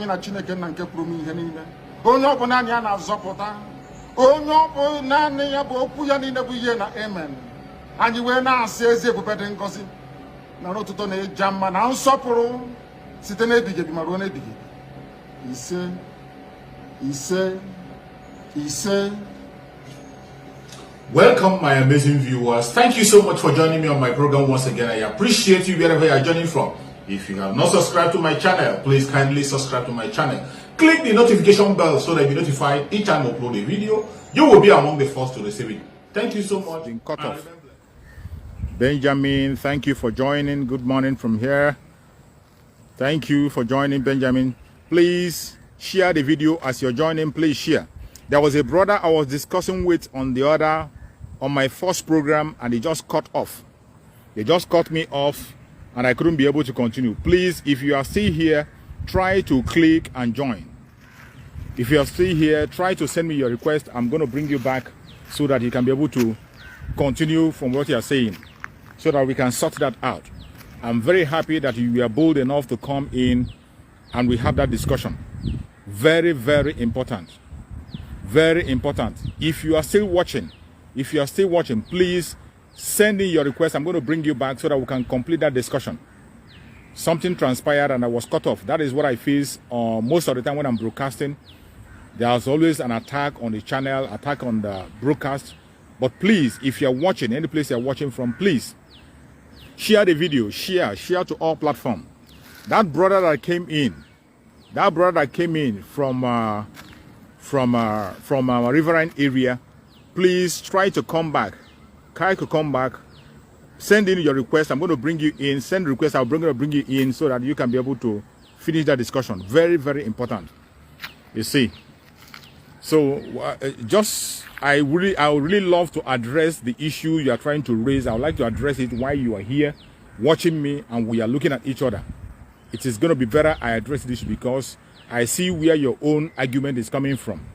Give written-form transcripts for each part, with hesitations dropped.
anyị na Chineke na nke pụrụ ihe niile. Onye ọ bụ naanị ya na-azọpụta. Onye ọ bụ naanị ya bụ okwu ya niile bụ ihe na amen. Anyị wee na-asị ezi ebube dị ngọzi na n'ụtụtụ na ịja mma na nsọpụrụ site n'ebighị ebi ma ruo n'ebighị ebi. Ise, ise, ise. Welcome, my amazing viewers. Thank you so much for joining me on my program once again. I appreciate you wherever you are joining from. If you have not subscribed to my channel, please kindly subscribe to my channel. Click the notification bell so that you're notified each time I upload a video. You will be among the first to receive it. Thank you so much. Cut off. Benjamin, thank you for joining. Good morning from here. Thank you for joining, Benjamin. Please share the video as you're joining. Please share. There was a brother I was discussing with on my first program, and he just cut off. They just cut me off and I couldn't be able to continue. Please, if you are still here, try to click and join. If you are still here, try to send me your request. I'm going to bring you back so that you can be able to continue from what you are saying, so that we can sort that out. I'm very happy that you are bold enough to come in and we have that discussion. Very, very important. Very important. If you are still watching, please send in your request. I'm going to bring you back so that we can complete that discussion. Something transpired and I was cut off. That is what I face most of the time when I'm broadcasting. There's always an attack on the channel, attack on the broadcast. But please, if you're watching, any place you're watching from, please share the video, share to all platforms. That brother that came in from riverine area, please try to come back. Send in your request. I'm going to bring you in. Send request. I'm going to bring you in so that you can be able to finish that discussion. Very, very important. You see. So I would really love to address the issue you are trying to raise. I would like to address it while you are here watching me and we are looking at each other. It is going to be better I address this because I see where your own argument is coming from.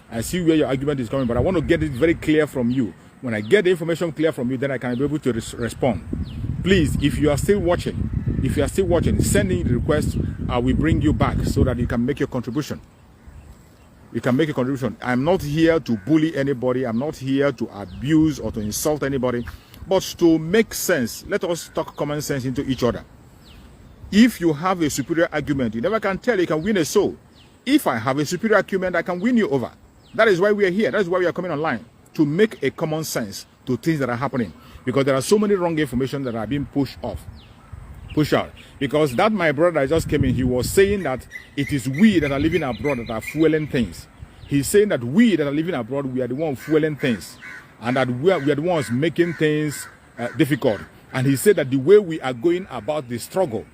I see where your argument is coming, but I want to get it very clear from you. When I get the information clear from you, then I can be able to respond. Please, if you are still watching, send in the request. I will bring you back so that you can make your contribution. You can make a contribution. I'm not here to bully anybody. I'm not here to abuse or to insult anybody, but to make sense. Let us talk common sense into each other. If you have a superior argument, you never can tell you can win a soul. If I have a superior argument, I can win you over. That is why we are here. That is why we are coming online, to make a common sense to things that are happening. Because there are so many wrong information that are being pushed out. Because that my brother just came in, he was saying that it is we that are living abroad that are fueling things. He's saying that we that are living abroad, we are the ones fueling things. And that we are the ones making things difficult. And he said that the way we are going about the struggle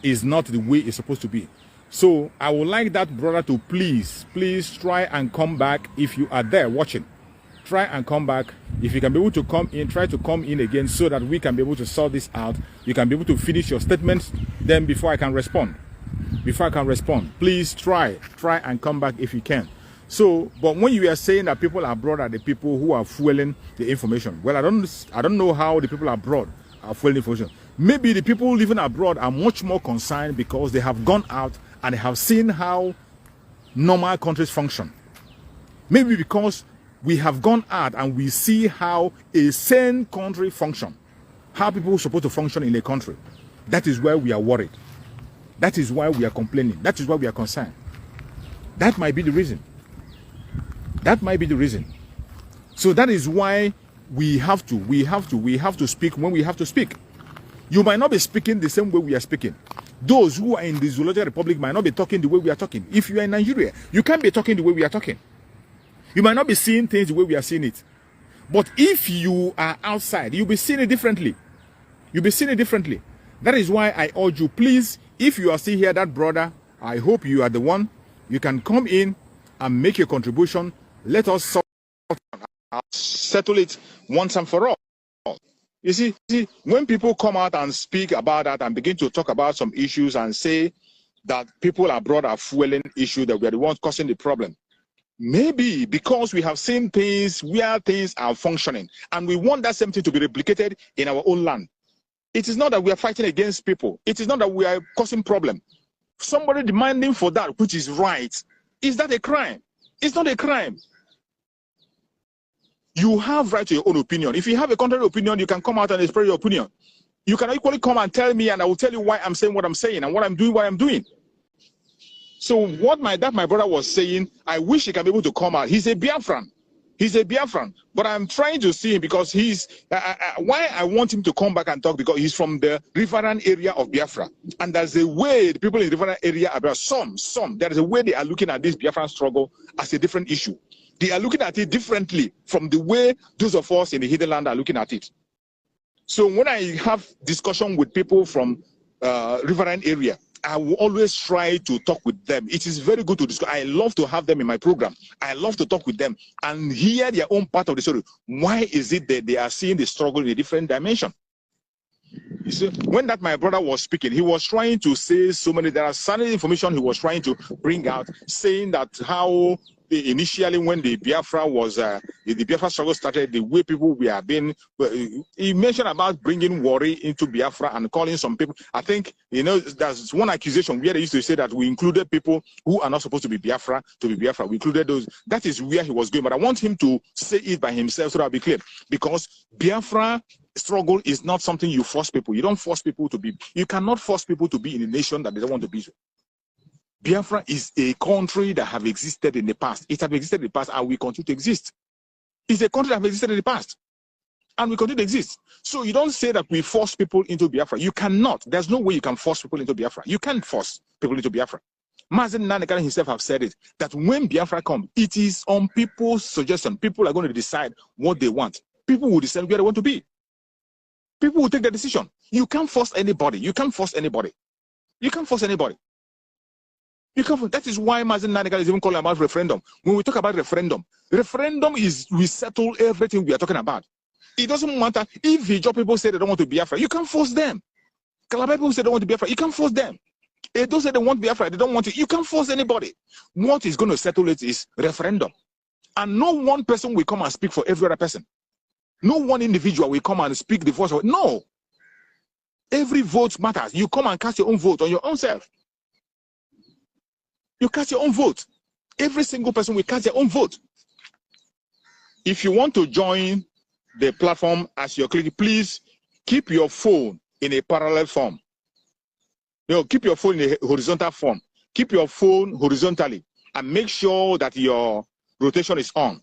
is not the way it's supposed to be. So I would like that brother to please try and come back. If you are there watching, try and come back. If you can be able to come in, try to come in again so that we can be able to sort this out. You can be able to finish your statements then before I can respond. Please try and come back if you can. So, but when you are saying that people abroad are the people who are fueling the information, well, I don't know how the people abroad are fueling information. Maybe the people living abroad are much more concerned because they have gone out and have seen how normal countries function. Maybe because we have gone out and we see how a sane country function, how people are supposed to function in a country. That is why we are worried. That is why we are complaining. That is why we are concerned. That might be the reason. So that is why we have to speak when we have to speak. You might not be speaking the same way we are speaking. Those who are in the Zoological Republic might not be talking the way we are talking. If you are in Nigeria, you can't be talking the way we are talking. You might not be seeing things the way we are seeing it. But if you are outside, you'll be seeing it differently. That is why I urge you, please, if you are still here, that brother, I hope you are the one. You can come in and make your contribution. Let us settle it once and for all. You see, when people come out and speak about that and begin to talk about some issues and say that people abroad are fueling issues, that we are the ones causing the problem, maybe because we have seen things where things are functioning and we want that same thing to be replicated in our own land. It is not that we are fighting against people. It is not that we are causing problem. somebody demanding for that which is right, is that a crime? It's not a crime. You have right to your own opinion. If you have a contrary opinion, you can come out and express your opinion. You can equally come and tell me, and I will tell you why I'm saying what I'm saying and what I'm doing. So what my brother was saying, I wish he can be able to come out. He's a Biafran. He's a Biafran. But I'm trying to see him because he's why I want him to come back and talk, because he's from the riverine area of Biafra. And there's a way the people in the riverine area are some. There is a way they are looking at this Biafran struggle as a different issue. They are looking at it differently from the way those of us in the hidden land are looking at it. So when I have discussion with people from riverine area, I will always try to talk with them. It is very good to discuss. I love to have them in my program. I love to talk with them and hear their own part of the story. Why is it that they are seeing the struggle in a different dimension? You see, when that my brother was speaking, he was trying to say so many, there are certain information he was trying to bring out, saying that how initially when the Biafra was, the Biafra struggle started, the way people were being, he mentioned about bringing worry into Biafra and calling some people. I think, you know, there's one accusation where they used to say that we included people who are not supposed to be Biafra We included those. That is where he was going. But I want him to say it by himself so that I'll be clear. Because Biafra struggle is not something you force people. You don't force people to be. You cannot force people to be in a nation that they don't want to be. Biafra is a country that have existed in the past. It have existed in the past and will continue to exist. It's a country that have existed in the past and will continue to exist. So you don't say that we force people into Biafra. You cannot. There's no way you can force people into Biafra. You can't force people into Biafra. Mazen Nanekana himself have said it, that when Biafra comes, it is on people's suggestion. People are going to decide what they want. People will decide where they want to be. People will take the decision. You can't force anybody. You can't force anybody. You can't force anybody. That is why Mazen Nanekana is even calling about referendum. When we talk about referendum is we settle everything we are talking about. It doesn't matter if Hijab people say they don't want to be Biafra. You can't force them. Calabar people say they don't want to be Biafra. You can't force them. If those say they want Biafra, they don't want it. You can't force anybody. What is going to settle it is referendum. And no one person will come and speak for every other person. No one individual will come and speak the voice of. No. Every vote matters. You come and cast your own vote on your own self. You cast your own vote. Every single person will cast their own vote. If you want to join the platform as you're clicking, please keep your phone in a parallel form. You know, keep your phone in a horizontal form. Keep your phone horizontally and make sure that your rotation is on.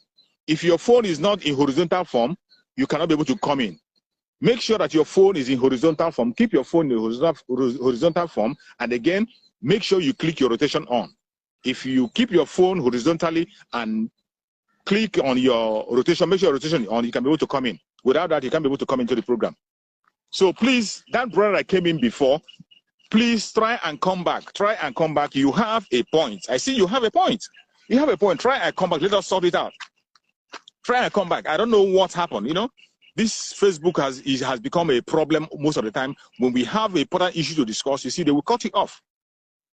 If your phone is not in horizontal form, you cannot be able to come in. Make sure that your phone is in horizontal form. Keep your phone in horizontal form. And again, make sure you click your rotation on. If you keep your phone horizontally and click on your rotation, make sure your rotation is on, you can be able to come in. Without that, you can't be able to come into the program. So please, that brother that came in before, please try and come back. Try and come back. You have a point. I see you have a point. You have a point. Try and come back. Let us sort it out. Try and come back. I don't know what happened. You know, this Facebook has become a problem most of the time. When we have a important issue to discuss, you see, they will cut it off.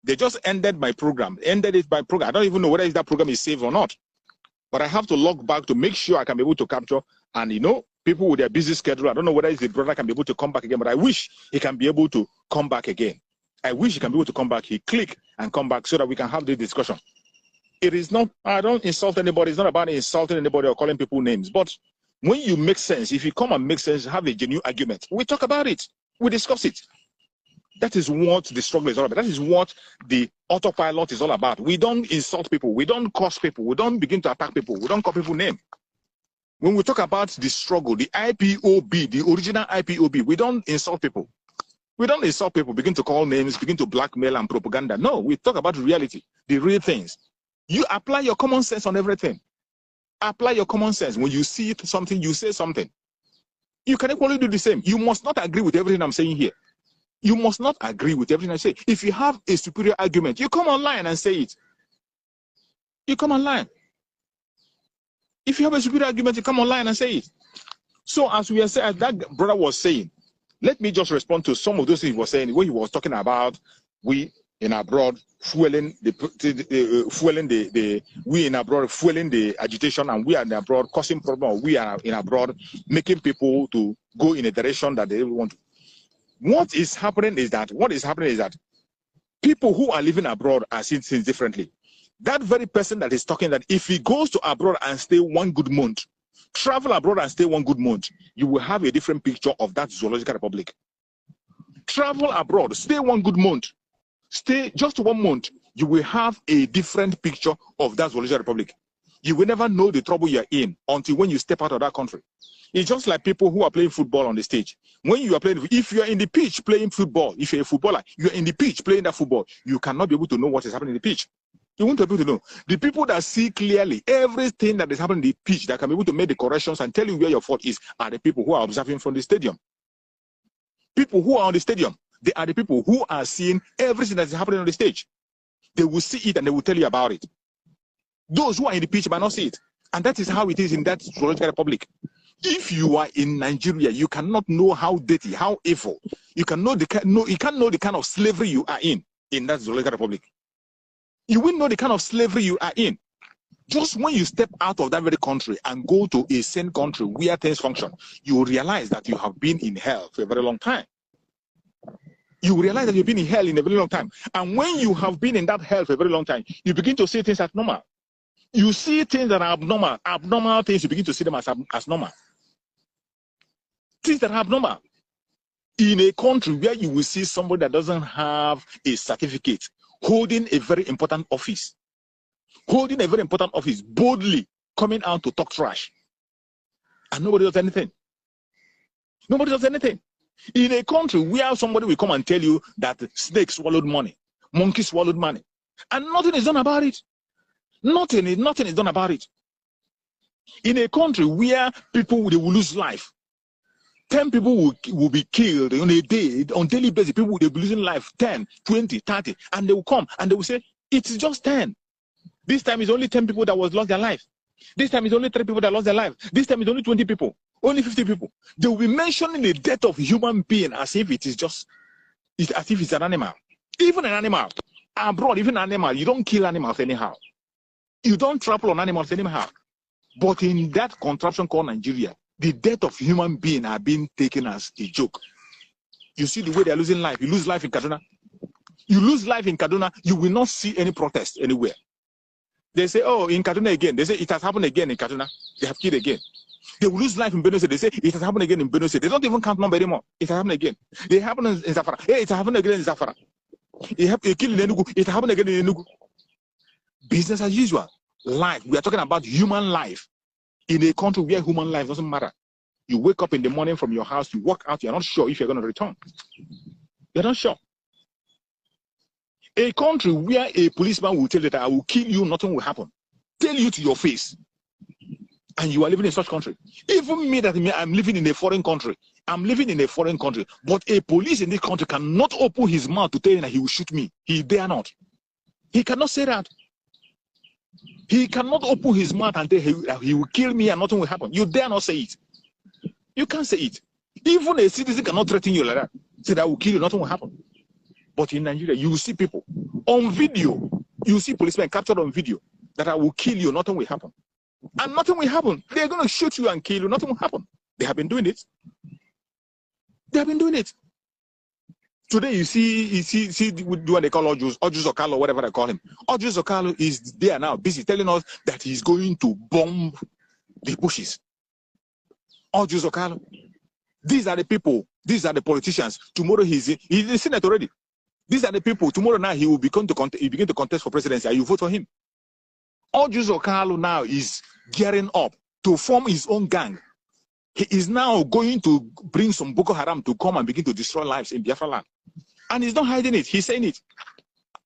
They just ended my program. Ended it by program. I don't even know whether that program is saved or not. But I have to log back to make sure I can be able to capture. And you know, people with their busy schedule, I don't know whether the brother can be able to come back again, but I wish he can be able to come back again. I wish he can be able to come back. He click and come back so that we can have the discussion. It is not, I don't insult anybody. It's not about insulting anybody or calling people names. But when you make sense, if you come and make sense, have a genuine argument, we talk about it. We discuss it. That is what the struggle is all about. That is what the autopilot is all about. We don't insult people. We don't curse people. We don't begin to attack people. We don't call people names. When we talk about the struggle, the IPOB, the original IPOB, we don't insult people. We don't insult people, begin to call names, begin to blackmail and propaganda. No, we talk about reality, the real things. You apply your common sense on everything. Apply your common sense. When you see something, you say something. You can equally do the same. You must not agree with everything I'm saying here. You must not agree with everything I say. If you have a superior argument, you come online and say it. You come online. If you have a superior argument, you come online and say it. So as we are saying, as that brother was saying, let me just respond to some of those things he was saying, when he was talking about we in abroad fueling the agitation, and we are in abroad causing problem. We are in abroad making people to go in a direction that they want to. What is happening is that People who are living abroad are seeing things differently. That very person that is talking, that if he goes to abroad and stay 1 good month, travel abroad and stay 1 good month, you will have a different picture of that zoological republic. Travel abroad, stay 1 good month, stay just 1 month, you will have a different picture of that zoological republic. You will never know the trouble you're in until when you step out of that country. It's just like people who are playing football on the stage. When you are playing, if you are in the pitch playing football, if you're a footballer, you're in the pitch playing that football, you cannot be able to know what is happening in the pitch. You won't be able to know. The people that see clearly everything that is happening in the pitch, that can be able to make the corrections and tell you where your fault is, are the people who are observing from the stadium. People who are on the stadium, they are the people who are seeing everything that is happening on the stage. They will see it and they will tell you about it. Those who are in the pitch might not see it. And that is how it is in that zoological republic. If you are in Nigeria, you cannot know how dirty, how evil. You can't know the kind of slavery you are in that zoological republic. You will know the kind of slavery you are in. Just when you step out of that very country and go to a same country where things function, you will realize that you have been in hell for a very long time. You will realize that you've been in hell in a very long time. And when you have been in that hell for a very long time, you begin to see things as normal. You see things that are abnormal. Abnormal things, you begin to see them as normal. Things that are abnormal. In a country where you will see somebody that doesn't have a certificate, holding a very important office, boldly coming out to talk trash, and nobody does anything. Nobody does anything. In a country where somebody will come and tell you that snakes swallowed money, monkeys swallowed money, and nothing is done about it. Nothing is done about it. In a country where people they will lose life, 10 people will be killed on a day, on daily basis. People will be losing life, 10, 20, 30, and they will come and they will say, it's just 10. This time is only 10 people that was lost their life. This time is only 3 people that lost their life. This time is only 20 people, only 50 people. They will be mentioning the death of a human being as if it is just, as if it's an animal. Even an animal, abroad, even an animal, you don't kill animals anyhow. You don't trample on animals anyhow. But in that contraption called Nigeria, the death of human beings are being taken as a joke. You see the way they are losing life. You lose life in Kaduna. You lose life in Kaduna, you will not see any protest anywhere. They say, oh, in Kaduna again. They say it has happened again in Kaduna. They have killed again. They will lose life in Benue State. They say it has happened again in Benue State. They don't even count number anymore. It has happened again. They happen in Zafara. Hey, it has happened again in Zafara. It killed in Enugu. It happened again in Enugu. Business as usual. Life. We are talking about human life. In a country where human life doesn't matter. You wake up in the morning from your house, you walk out, you're not sure if you're going to return. You're not sure. A country where a policeman will tell you that I will kill you, nothing will happen. Tell you to your face. And you are living in such country. Even me, I'm living in a foreign country. I'm living in a foreign country. But a police in this country cannot open his mouth to tell you that he will shoot me. He dare not. He cannot say that. He cannot open his mouth and say he will kill me and nothing will happen. You dare not say it. You can't say it. Even a citizen cannot threaten you like that. Say that I will kill you, nothing will happen. But in Nigeria, you will see people on video. You will see policemen captured on video that I will kill you, nothing will happen. And nothing will happen. They're going to shoot you and kill you, nothing will happen. They have been doing it. They have been doing it. Today, you see what they call Ojus Okalo, whatever they call him. Ojus Okalo is there now, busy telling us that he's going to bomb the bushes. Ojus Okalo. These are the people, these are the politicians. Tomorrow he's in the Senate already. These are the people. Tomorrow now he will begin to contest for presidency and you vote for him. Ojus Okalo now is gearing up to form his own gang. He is now going to bring some Boko Haram to come and begin to destroy lives in Biafra land. And he's not hiding it. He's saying it.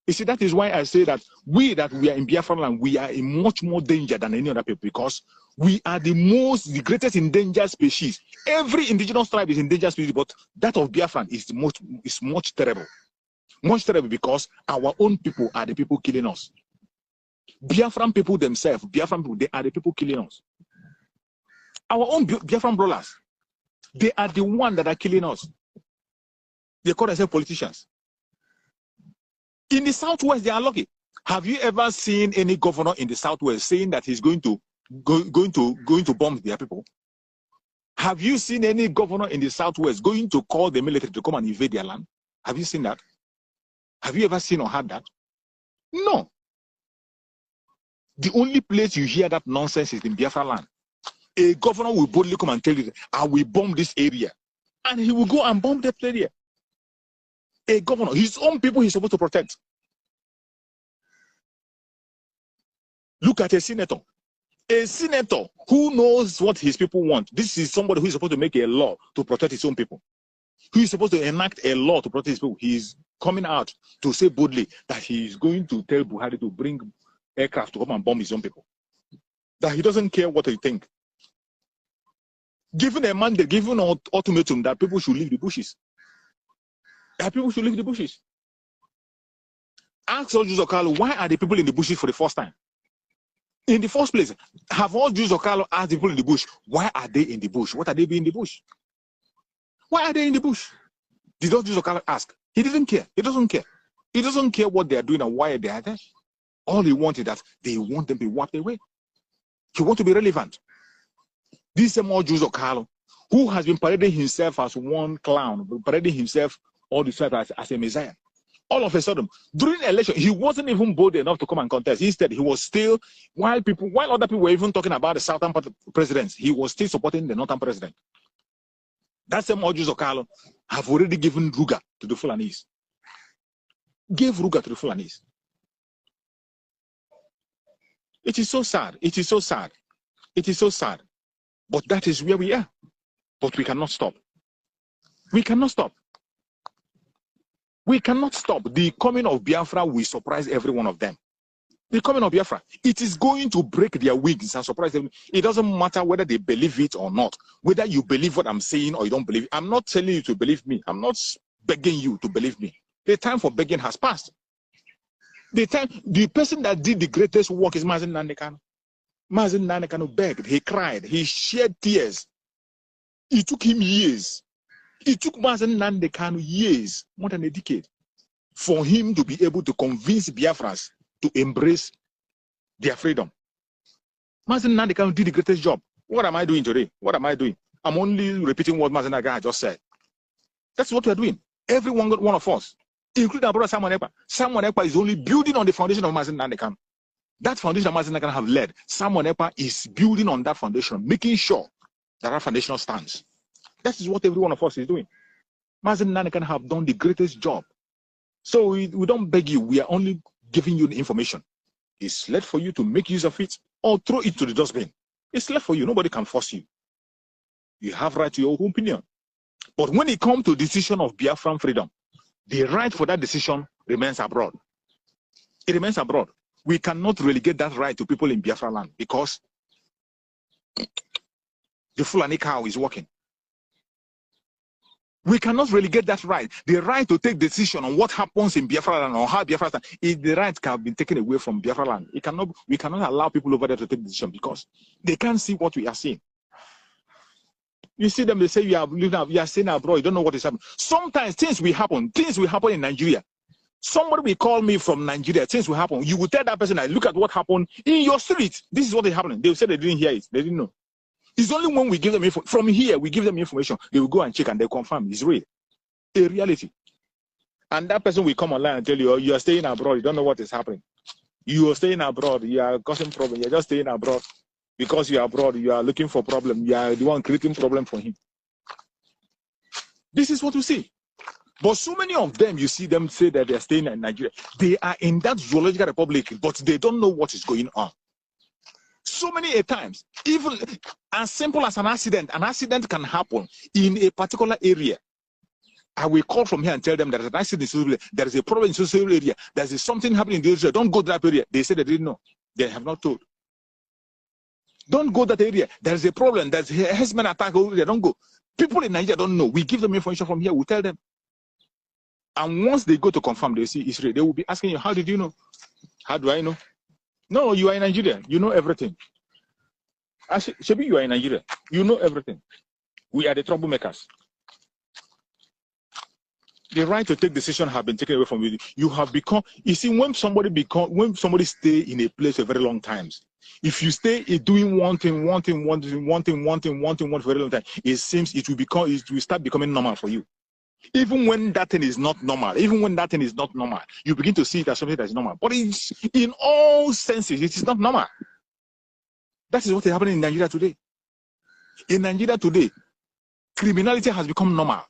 You see, that is why I say that we are in Biafra land, we are in much more danger than any other people because we are the greatest endangered species. Every indigenous tribe is endangered species, but that of Biafran is much terrible. Much terrible because our own people are the people killing us. Biafran people themselves, they are the people killing us. Our own Biafran brothers, they are the ones that are killing us. They call themselves politicians. In the Southwest, they are lucky. Have you ever seen any governor in the Southwest saying that he's going to bomb their people? Have you seen any governor in the Southwest going to call the military to come and invade their land? Have you seen that? Have you ever seen or heard that? No. The only place you hear that nonsense is in Biafra land. A governor will boldly come and tell you, I will bomb this area. And he will go and bomb that area. A governor, his own people he's supposed to protect. Look at a senator. A senator who knows what his people want. This is somebody who is supposed to make a law to protect his own people. Who is supposed to enact a law to protect his people. He is coming out to say boldly that he is going to tell Buhari to bring aircraft to come and bomb his own people. That he doesn't care what they think. Given a mandate, given an ultimatum that people should leave the bushes. That people should leave the bushes. Ask all Jews of Carlo, why are the people in the bushes for the first time? In the first place, have all Jews of Carlo asked the people in the bush, why are they in the bush? What are they doing in the bush? Why are they in the bush? Did all Jews of Carlo ask? He didn't care. He doesn't care. He doesn't care what they are doing and why they are there. All he wants is that they want them to be wiped away. He wants to be relevant. These same all Jews of Carlo, who has been parading himself as one clown, parading himself all the time as a messiah. All of a sudden, during election, he wasn't even bold enough to come and contest. Instead, he was still, while other people were even talking about the southern presidents, he was still supporting the northern president. That same all Jews of Carlo have already given Ruga to the Fulanese. Gave Ruga to the Fulanese. It is so sad. It is so sad. It is so sad. But that is where we are. But we cannot stop. We cannot stop. We cannot stop. The coming of Biafra will surprise every one of them. The coming of Biafra, it is going to break their wings and surprise them. It doesn't matter whether they believe it or not, whether you believe what I'm saying or you don't believe it. I'm not telling you to believe me. I'm not begging you to believe me. The time for begging has passed. The person that did the greatest work is Mazen Nandekano. Mazen Nandekano begged, he cried, he shed tears. It took him years. It took Mazen Nandekano years, more than a decade, for him to be able to convince Biafrans to embrace their freedom. Mazen Nandekano did the greatest job. What am I doing today? What am I doing? I'm only repeating what Mazen Nandekano just said. That's what we're doing. Every one of us, including our brother Simon Ekpa. Simon Ekpa is only building on the foundation of Mazen Nandekano. That foundation Mazen Nandekano have led. Simon Ekpa is building on that foundation, making sure that our foundation stands. That is what every one of us is doing. Mazen Nandekano have done the greatest job. So we don't beg you. We are only giving you the information. It's left for you to make use of it or throw it to the dustbin. It's left for you. Nobody can force you. You have right to your own opinion. But when it comes to decision of Biafran freedom, the right for that decision remains abroad. It remains abroad. We cannot relegate that right to people in Biafra land because the Fulani cow is working. We cannot relegate that right. The right to take decision on what happens in Biafra land or how Biafra land, the right can be taken away from Biafra land. We cannot allow people over there to take decision because they can't see what we are seeing. You see them, they say you are staying abroad, you don't know what is happening. Sometimes things will happen in Nigeria. Somebody will call me from Nigeria, things will happen. You will tell that person, look at what happened in your street. This is what is happening. They will say they didn't hear it, they didn't know. It's only when we give them info from here, we give them information, they will go and check and they confirm it's real. A reality. And that person will come online and tell you, oh, you are staying abroad, you don't know what is happening. You are staying abroad, you are causing problem, you're just staying abroad. Because you are abroad, you are looking for problem, you are the one creating problem for him. This is what we see. But so many of them, you see them say that they are staying in Nigeria. They are in that zoological republic, but they don't know what is going on. So many times, even as simple as an accident can happen in a particular area. I will call from here and tell them that there is an accident, there is a problem in social area, there is something happening in the area, don't go to that area. They say they didn't know. They have not told. Don't go to that area. There's a problem. There's a herdsman attack over there. Don't go. People in Nigeria don't know. We give them information from here. We tell them. And once they go to confirm, they see Israel. They will be asking you, how did you know? How do I know? No, you are in Nigeria. You know everything. Shebi, you are in Nigeria. You know everything. We are the troublemakers. The right to take decision have been taken away from you. You have become, you see, when somebody stay in a place for very long times, if you stay doing one thing for a very long time, it will start becoming normal for you. Even when that thing is not normal, you begin to see it as something that is normal. But it's, in all senses, it is not normal. That is what is happening in Nigeria today. In Nigeria today, criminality has become normal.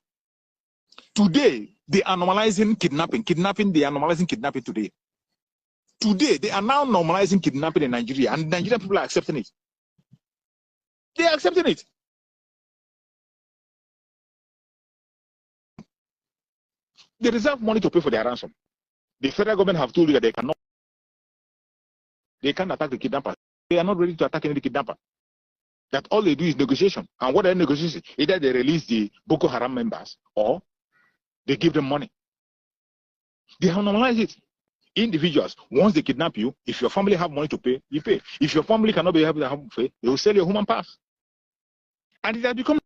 Today, they are normalizing kidnapping. They are normalizing kidnapping today. Today, they are now normalizing kidnapping in Nigeria, and Nigerian people are accepting it. They are accepting it. They reserve money to pay for their ransom. The federal government have told you that they can't attack the kidnapper. They are not ready to attack any kidnapper. That all they do is negotiation. And what are negotiations? Either they release the Boko Haram members or they give them money. They have normalized it. Individuals, once they kidnap you, if your family have money to pay, you pay. If your family cannot be able to pay, they will sell you a human pass. And it has become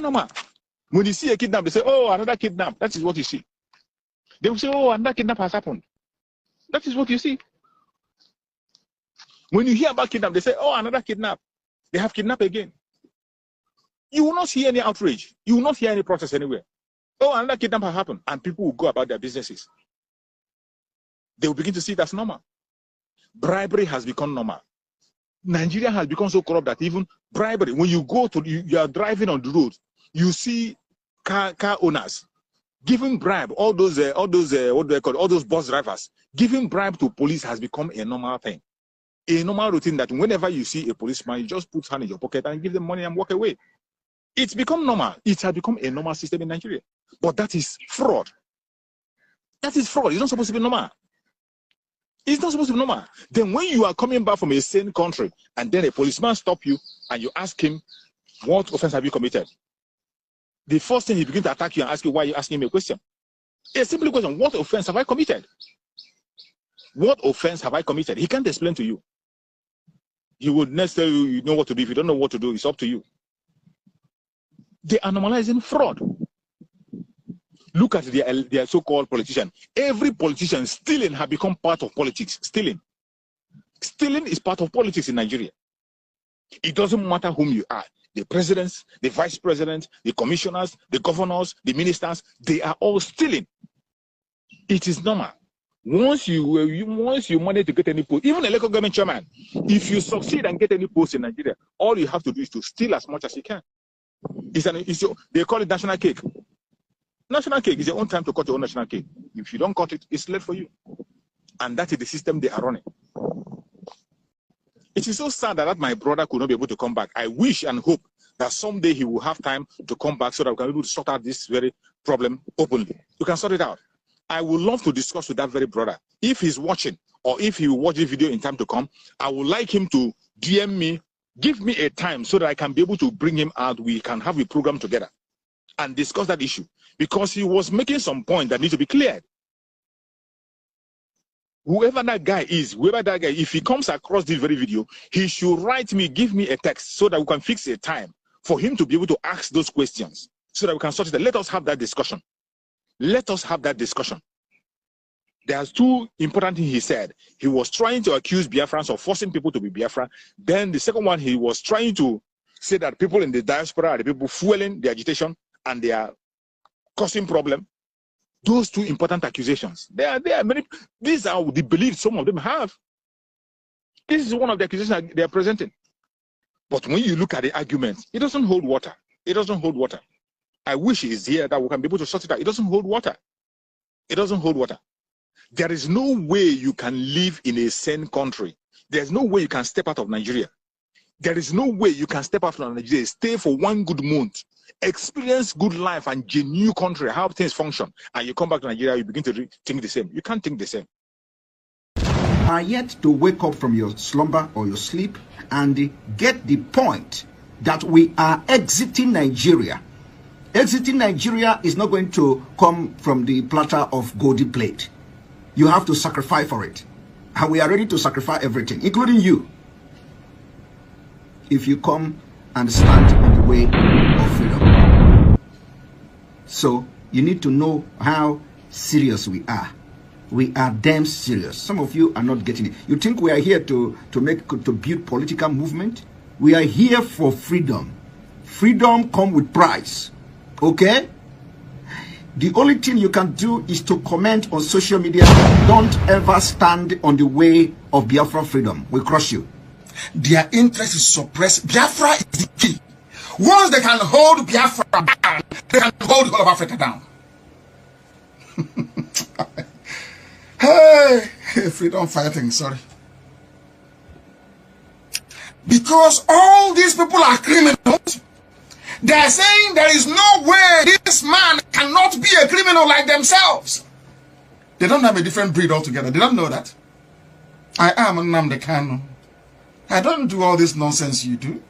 normal. When you see a kidnap, they say, oh, another kidnap. That is what you see. They will say, oh, another kidnap has happened. That is what you see. When you hear about kidnap, they say, oh, another kidnap. They have kidnapped again. You will not see any outrage. You will not hear any protest anywhere. Oh, another kidnap has happened. And people will go about their businesses. They will begin to see it as normal. Bribery has become normal. Nigeria has become so corrupt that even bribery, when you go to, you are driving on the road, you see car owners giving bribe, all those what do they call, all those bus drivers, giving bribe to police has become a normal thing. A normal routine that whenever you see a policeman, you just put hand in your pocket and give them money and walk away. It's become normal. It has become a normal system in Nigeria. But that is fraud. That is fraud. It's not supposed to be normal. It's not supposed to be normal. Then when you are coming back from a sane country and then a policeman stops you and you ask him, what offense have you committed? The first thing he begins to attack you and ask you why you asking him a question. A simple question, what offense have I committed? What offense have I committed? He can't explain to you. He would necessarily you know what to do. If you don't know what to do, it's up to you. They are normalizing fraud. Look at their so-called politician. Every politician stealing has become part of politics. Stealing is part of politics in Nigeria. It doesn't matter whom you are. The presidents, the vice presidents, the commissioners, the governors, the ministers, they are all stealing. It is normal. Once you manage to get any post, even a local government chairman, if you succeed and get any post in Nigeria, all you have to do is to steal as much as you can. They call it national cake. National cake is your own time to cut your own national cake. If you don't cut it, it's late for you. And that is the system they are running. It is so sad that my brother could not be able to come back. I wish and hope that someday he will have time to come back so that we can be able to sort out this very problem openly. You can sort it out. I would love to discuss with that very brother. If he's watching or if he will watch this video in time to come, I would like him to DM me, give me a time so that I can be able to bring him out. We can have a program together and discuss that issue because he was making some point that needs to be cleared. Whoever that guy is, if he comes across this very video, he should write me, give me a text so that we can fix a time for him to be able to ask those questions so that we can sort it out. Let us have that discussion. Let us have that discussion. There's two important things he said. He was trying to accuse Biafrans of forcing people to be Biafra. Then the second one, he was trying to say that people in the diaspora are the people fueling the agitation and they are causing problem. Those two important accusations. There are many. These are the beliefs some of them have. This is one of the accusations they are presenting. But when you look at the arguments, it doesn't hold water. It doesn't hold water. I wish he is here that we can be able to sort it out. It doesn't hold water. It doesn't hold water. There is no way you can live in a sane country. There's no way you can step out of Nigeria. There is no way you can step out of Nigeria, stay for 1 good month, experience good life and genuine country, how things function, and you come back to Nigeria, you begin to think the same. You can't think the same. Are yet to wake up from your slumber or your sleep and get the point that we are exiting Nigeria. Exiting Nigeria is not going to come from the platter of golden plate. You have to sacrifice for it. And we are ready to sacrifice everything, including you, if you come and stand in the way of freedom. So you need to know how serious we are. We are damn serious. Some of you are not getting it. You think we are here to build political movement? We are here for freedom. Freedom comes with price. Okay? The only thing you can do is to comment on social media. Don't ever stand on the way of Biafra freedom. We'll crush you. Their interest is suppressed. Biafra is the key. Once they can hold Biafra down, they can hold the whole of Africa down. Hey, freedom fighting, sorry. Because all these people are criminals. They are saying there is no way this man cannot be a criminal like themselves. They don't have a different breed altogether. They don't know that. I am Nnamdi Kanu. I don't do all this nonsense you do.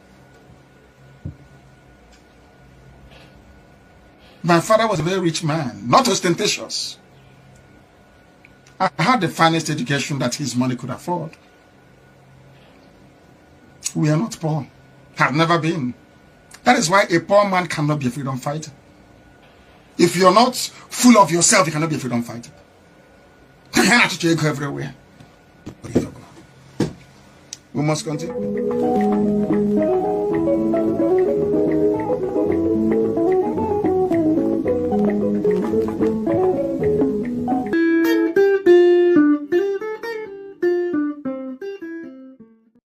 My father was a very rich man, not ostentatious. I had the finest education that his money could afford. We are not poor. Have never been. That is why a poor man cannot be a freedom fighter. If you're not full of yourself, you cannot be a freedom fighter. You have to go everywhere. We must continue.